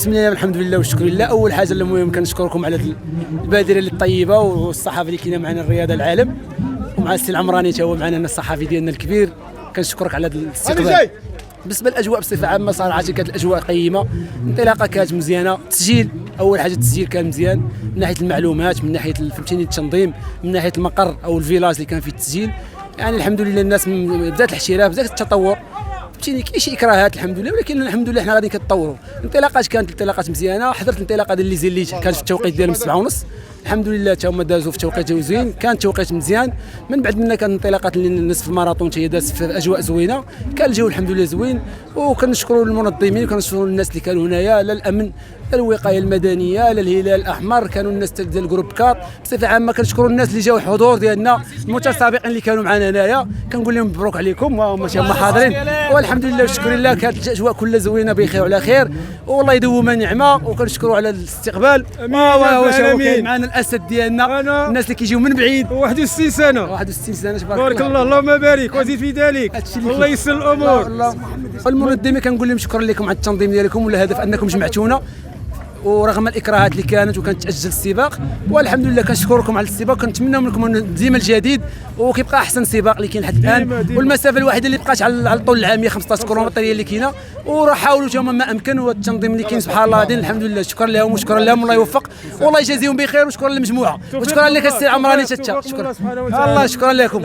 بسم الله الحمد لله والشكر لله. اول حاجه المهم كنشكركم على البادره اللي الطيبه والصحافه اللي كاينه معنا الرياضه العالم، ومع السي العمراني تا هو معنا الصحفي ديالنا الكبير. كنشكرك على هذا الاستقبال. بالنسبه للاجواء بصفه عامه صراحه كانت الاجواء قيمه، الانطلاقه كانت مزيانه. التسجيل اول حاجه التسجيل كان مزيان من ناحيه المعلومات، من ناحيه فهمتيني التنظيم، من ناحيه المقر او الفيلاج اللي كان فيه التسجيل. يعني الحمد لله الناس بدات الاحتراف، بدات التطور. فهمتيني كاين شي اكراهات الحمد لله، ولكن الحمد لله حنا غادي كنتطوروا. الانطلاقات كانت انطلاقات مزيانه. حضرت الانطلاقه ديال ليزيليت كانت في التوقيت ديالهم 7:30. الحمد لله تا هما دازوا في توقيت زوين، كان توقيت مزيان. من بعد منا كانت انطلاقات اللي نصف الماراثون حتى هي دازت في اجواء زوينه، كان الجو الحمد لله زوين. وكنشكروا المنظمين وكنشكروا الناس اللي كانوا هنايا، لا الامن لا الوقايه المدنيه لا الهلال الاحمر، كانوا الناس ديال الجروب كات بصفه عامه. كنشكروا الناس اللي جاوا الحضور ديالنا، المتسابقين اللي كانوا معنا هنايا، كنقول لهم مبروك عليكم وهما حاضرين. والحمد لله والشكر لله كانت الاجواء كلها زوينه بخير وعلى خير، والله يدومها نعمه. وكنشكروا على الاستقبال. كاين معنا الاسد ديالنا، الناس اللي كيجيو من بعيد. 61 سنه 61 سنه تبارك الله. اللهم بارك وزيد في ذلك، الله يسر الامور. المنظمين كنقول لهم شكرا لكم على التنظيم ديالكم، والهدف انكم جمعتونا ورغم الاكراهات اللي كانت وكانت تاجل السباق. والحمد لله كنشكركم على السباق، كنتمنى منكم ديما الجديد، وكيبقى احسن سباق اللي كاين لحد الان. والمسافه الوحيده اللي بقات على طول العام هي 15 كيلومتر هي اللي كاينه، وراه حاولوا تما ما امكن. والتنظيم اللي كاين سبحان الله الحمد لله، شكرا لهم وشكرا لهم، الله يوفق والله يجازيهم بخير. وشكرا للمجموعه وشكرا لك السي العمراني. شكرا الله، شكرا لكم.